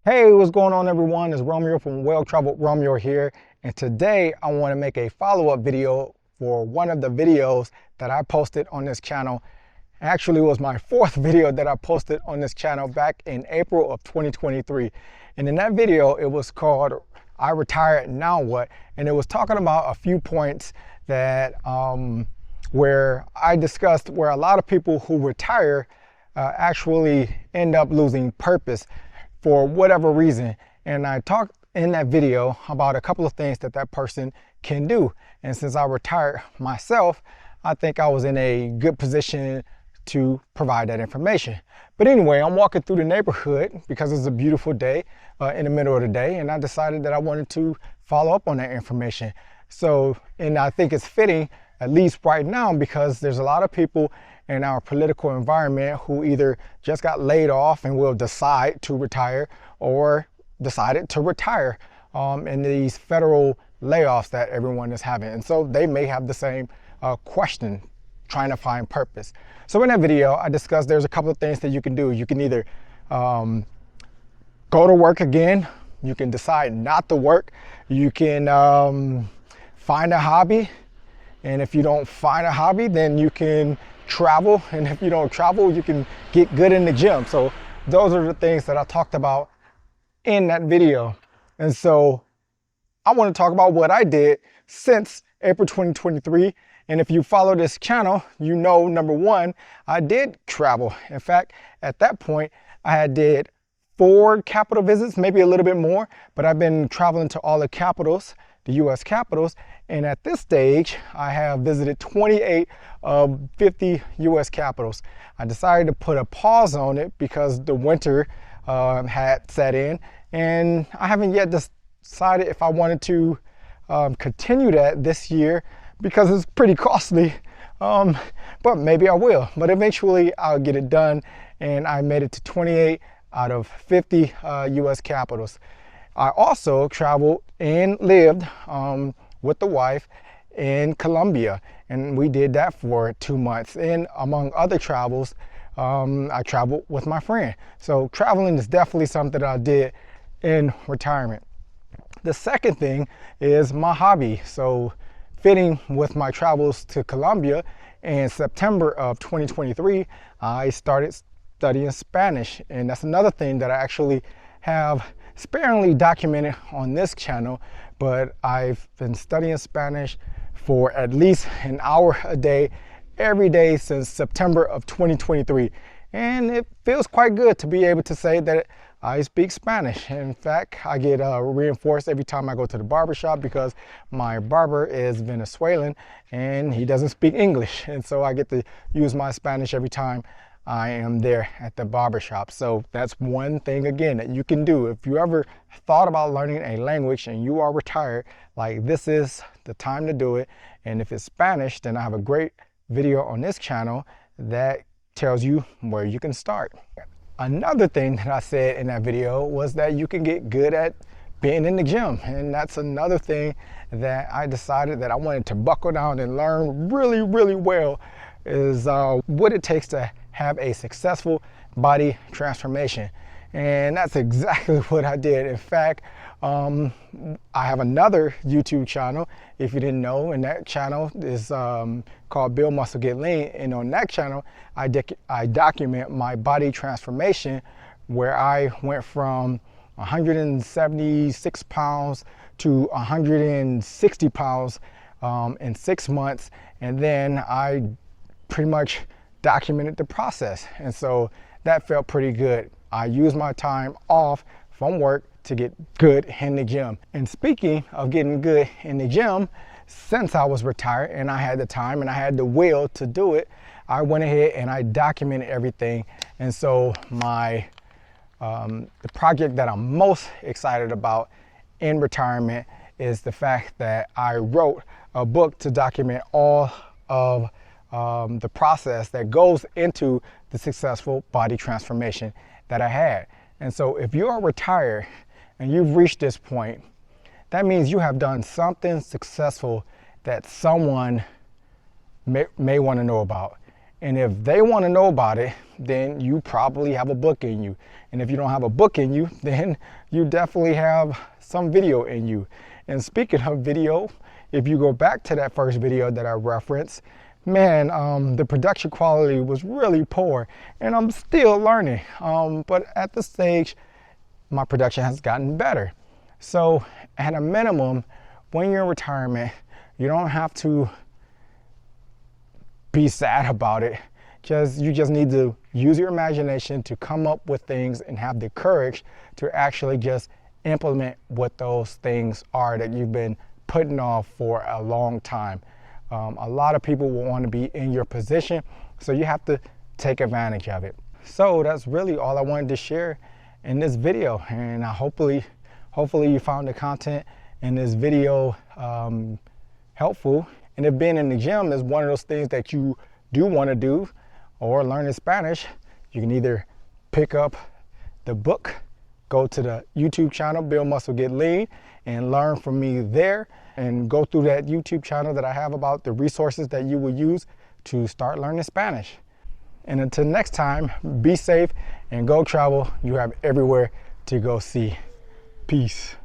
Hey, what's going on everyone? It's Romeo from Well-Traveled Romeo here, and today I want to make a follow-up video for one of the videos that I posted on this channel. Actually, it was my fourth video that I posted on this channel back in April of 2023. And in that video, it was called I Retired, Now What? And it was talking about a few points that where I discussed where a lot of people who retire actually end up losing purpose for whatever reason. And I talked in that video about a couple of things that that person can do. And since I retired myself, I think I was in a good position to provide that information. But anyway, I'm walking through the neighborhood because it's a beautiful day in the middle of the day, and I decided that I wanted to follow up on that information. So, and I think it's fitting, at least right now, because there's a lot of people in our political environment who either just got laid off and will decide to retire, or decided to retire in these federal layoffs that everyone is having. And so they may have the same question, trying to find purpose. So in that video, I discussed there's a couple of things that you can do. You can either go to work again. You can decide not to work. You can find a hobby. And if you don't find a hobby, then you can travel. And if you don't travel, you can get good in the gym. So those are the things that I talked about in that video. And so I want to talk about what I did since April 2023. And if you follow this channel, you know, number one, I did travel. In fact, at that point, I had did 4 capital visits, maybe a little bit more, but I've been traveling to all the capitals, the US capitals. And at this stage, I have visited 28 of 50 US capitals. I decided to put a pause on it because the winter had set in, and I haven't yet decided if I wanted to continue that this year, because it's pretty costly, but maybe I will. But eventually I'll get it done, and I made it to 28 out of 50 US capitals. I also traveled and lived with the wife in Colombia, and we did that for 2 months. And among other travels, I traveled with my friend. So traveling is definitely something that I did in retirement. The second thing is my hobby. So fitting with my travels to Colombia, in September of 2023, I started studying Spanish. And that's another thing that I actually have sparingly documented on this channel, but I've been studying Spanish for at least an hour a day, every day since September of 2023. And it feels quite good to be able to say that I speak Spanish. In fact, I get reinforced every time I go to the barber shop, because my barber is Venezuelan and he doesn't speak English. And so I get to use my Spanish every time I am there at the barber shop. So that's one thing, again, that you can do. If you ever thought about learning a language and you are retired, like, this is the time to do it. And if it's Spanish, then I have a great video on this channel that tells you where you can start. Another thing that I said in that video was that you can get good at being in the gym. And that's another thing that I decided that I wanted to buckle down and learn really, really well, is what it takes to have a successful body transformation. And that's exactly what I did. In fact, I have another YouTube channel, if you didn't know, and that channel is called Build Muscle Get Lean. And on that channel, I document my body transformation, where I went from 176 pounds to 160 pounds in 6 months. And then I pretty much documented the process. And so that felt pretty good. I used my time off from work to get good in the gym. And speaking of getting good in the gym, since I was retired and I had the time and I had the will to do it, I went ahead and I documented everything. And so my the project that I'm most excited about in retirement is the fact that I wrote a book to document all of the process that goes into the successful body transformation that I had. And so if you are retired and you've reached this point, that means you have done something successful that someone may want to know about. And if they want to know about it, then you probably have a book in you. And if you don't have a book in you, then you definitely have some video in you. And speaking of video, if you go back to that first video that I referenced, man, the production quality was really poor, and I'm still learning. But at this stage, my production has gotten better. So at a minimum, when you're in retirement, you don't have to be sad about it. You just need to use your imagination to come up with things and have the courage to actually just implement what those things are that you've been putting off for a long time. A lot of people will want to be in your position, so you have to take advantage of it. So that's really all I wanted to share in this video, and hopefully you found the content in this video helpful. And if being in the gym is one of those things that you do want to do or learn in Spanish, you can either pick up the book, go to the YouTube channel, Build Muscle, Get Lean, and learn from me there, and go through that YouTube channel that I have about the resources that you will use to start learning Spanish. And until next time, be safe and go travel. You have everywhere to go see. Peace.